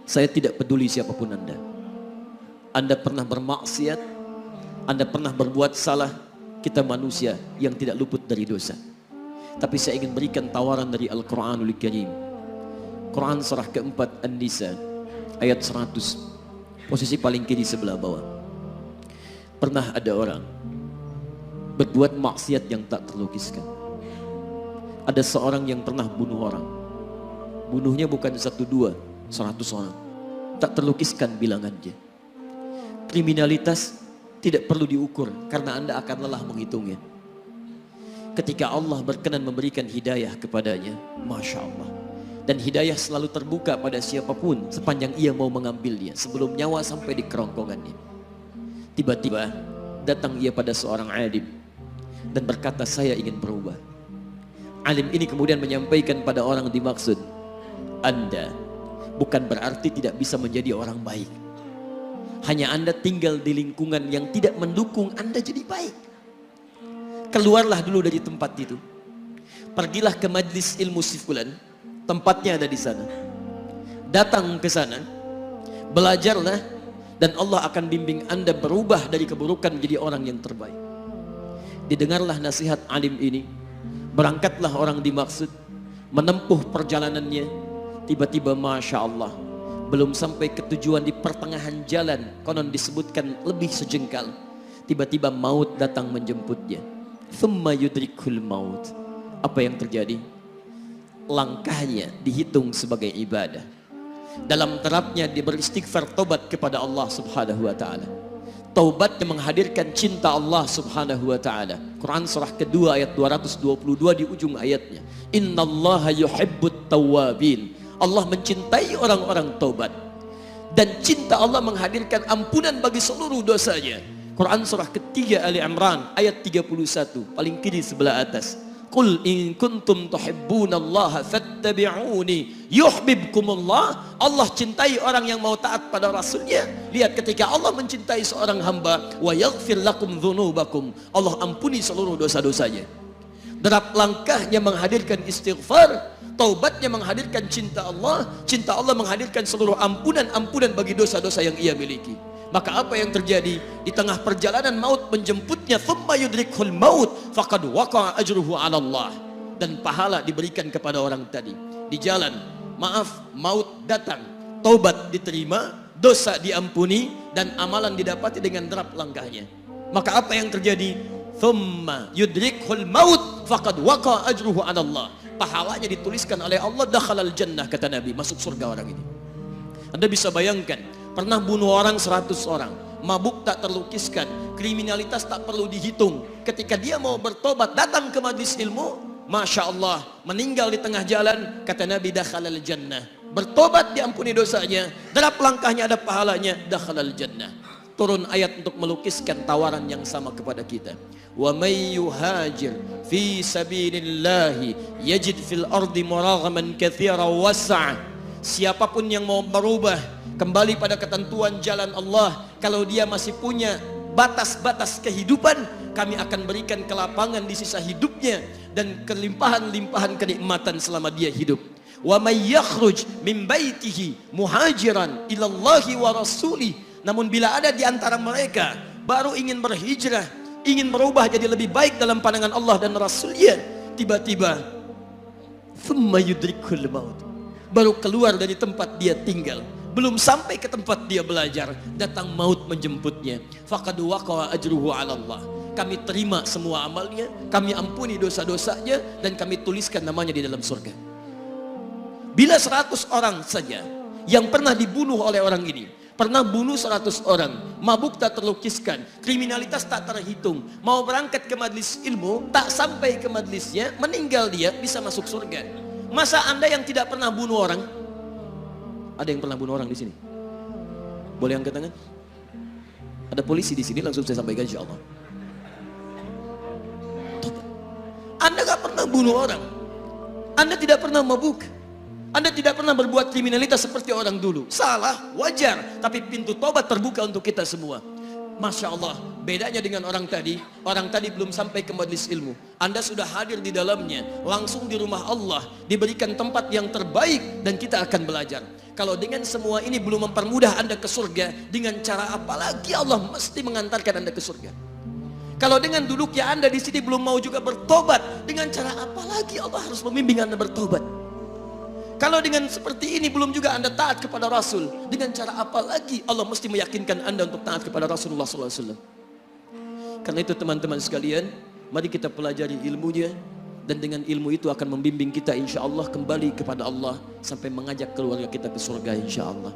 Saya tidak peduli siapapun Anda. Anda pernah bermaksiat, Anda pernah berbuat salah. Kita manusia yang tidak luput dari dosa. Tapi saya ingin berikan tawaran dari Al-Quranul Karim. Quran surah keempat An-Nisa ayat 100, posisi paling kiri sebelah bawah. Pernah ada orang berbuat maksiat yang tak terlukiskan. Ada seorang yang pernah bunuh orang. Bunuhnya bukan 1, 2, 100 orang. Tak terlukiskan bilangannya. Kriminalitas tidak perlu diukur karena Anda akan lelah menghitungnya. Ketika Allah berkenan memberikan hidayah kepadanya, Masya Allah. Dan hidayah selalu terbuka pada siapapun sepanjang ia mau mengambilnya sebelum nyawa sampai di kerongkongannya. Tiba-tiba datang ia pada seorang alim dan berkata, saya ingin berubah. Alim ini kemudian menyampaikan pada orang dimaksud, Anda bukan berarti tidak bisa menjadi orang baik. Hanya Anda tinggal di lingkungan yang tidak mendukung Anda jadi baik. Keluarlah dulu dari tempat itu. Pergilah ke majlis ilmu si fulan, tempatnya ada di sana. Datang ke sana, belajarlah, dan Allah akan bimbing Anda berubah dari keburukan menjadi orang yang terbaik. Didengarlah nasihat alim ini. Berangkatlah orang dimaksud, menempuh perjalanannya. Tiba-tiba Masya Allah, belum sampai ke tujuan, di pertengahan jalan, konon disebutkan lebih sejengkal, tiba-tiba maut datang menjemputnya. Thumma yudrikul maut. Apa yang terjadi? Langkahnya dihitung sebagai ibadah. Dalam terapnya dia beristighfar, tobat kepada Allah subhanahu wa ta'ala. Taubat yang menghadirkan cinta Allah subhanahu wa ta'ala. Quran surah kedua ayat 222 di ujung ayatnya. Innallaha yuhibbut tawwabin. Allah mencintai orang-orang taubat. Dan cinta Allah menghadirkan ampunan bagi seluruh dosanya. Quran surah ketiga Ali Imran ayat 31, paling kiri sebelah atas. Qul in kuntum tuhibbunallaha fattabi'uni yuhibbukumullah. Allah cintai orang yang mau taat pada Rasulnya. Lihat, ketika Allah mencintai seorang hamba, wa yaghfir lakum dzunubakum, Allah ampuni seluruh dosa-dosanya. Derap langkahnya menghadirkan istighfar, taubatnya menghadirkan cinta Allah menghadirkan seluruh ampunan bagi dosa-dosa yang ia miliki. Maka apa yang terjadi? Di tengah perjalanan maut menjemputnya, thumma yudrikhul maut faqad waqa'a ajruhu 'ala Allah. Dan pahala diberikan kepada orang tadi. Di jalan, maaf, maut datang, taubat diterima, dosa diampuni, dan amalan didapati dengan derap langkahnya. Maka apa yang terjadi? Thumma yudrikhul maut faqad waqa'a ajruhu 'ala Allah. Pahalanya dituliskan oleh Allah, dakhalal jannah, kata Nabi, masuk surga orang ini. Anda bisa bayangkan, pernah bunuh orang 100 orang, mabuk tak terlukiskan, kriminalitas tak perlu dihitung. Ketika dia mau bertobat, datang ke majlis ilmu, Masya Allah, meninggal di tengah jalan, kata Nabi, dakhalal jannah. Bertobat diampuni dosanya, derap langkahnya ada pahalanya, dakhalal jannah. Turun ayat untuk melukiskan tawaran yang sama kepada kita. Wa may yuhajir fi sabilillahi yajid fil ardi muraghaman katsiran was'a. Siapapun yang mau berubah kembali pada ketentuan jalan Allah, kalau dia masih punya batas-batas kehidupan, kami akan berikan kelapangan di sisa hidupnya dan kelimpahan-limpahan kenikmatan selama dia hidup. Wa may yakhruj min baitihi muhajiran ilallahi wa rasulih. Namun bila ada di antara mereka baru ingin berhijrah, ingin berubah jadi lebih baik dalam pandangan Allah dan Rasulnya, tiba-tiba thumma yudrikul maut, baru keluar dari tempat dia tinggal, belum sampai ke tempat dia belajar, datang maut menjemputnya. Faqad waqa'a ajruhu 'ala Allah. Kami terima semua amalnya, kami ampuni dosa-dosanya, dan kami tuliskan namanya di dalam surga. Bila 100 orang saja yang pernah dibunuh oleh orang ini, pernah bunuh 100 orang, mabuk tak terlukiskan, kriminalitas tak terhitung, mau berangkat ke majlis ilmu, tak sampai ke majlisnya, meninggal dia, bisa masuk surga. Masa Anda yang tidak pernah bunuh orang? Ada yang pernah bunuh orang di sini? Boleh angkat tangan? Ada polisi di sini, langsung saya sampaikan insyaallah. Anda gak pernah bunuh orang, Anda tidak pernah mabuk, Anda tidak pernah berbuat kriminalitas seperti orang dulu. Salah, wajar, tapi pintu tobat terbuka untuk kita semua. Masya Allah, bedanya dengan orang tadi belum sampai ke majlis ilmu, Anda sudah hadir di dalamnya, langsung di rumah Allah, diberikan tempat yang terbaik, dan kita akan belajar. Kalau dengan semua ini belum mempermudah Anda ke surga, dengan cara apa lagi Allah mesti mengantarkan Anda ke surga? Kalau dengan duduknya Anda di sini belum mau juga bertobat, dengan cara apa lagi Allah harus membimbing Anda bertobat? Kalau dengan seperti ini belum juga Anda taat kepada Rasul, dengan cara apa lagi Allah mesti meyakinkan Anda untuk taat kepada Rasulullah SAW? Karena itu teman-teman sekalian, mari kita pelajari ilmunya, dan dengan ilmu itu akan membimbing kita insya Allah kembali kepada Allah sampai mengajak keluarga kita ke surga insya Allah.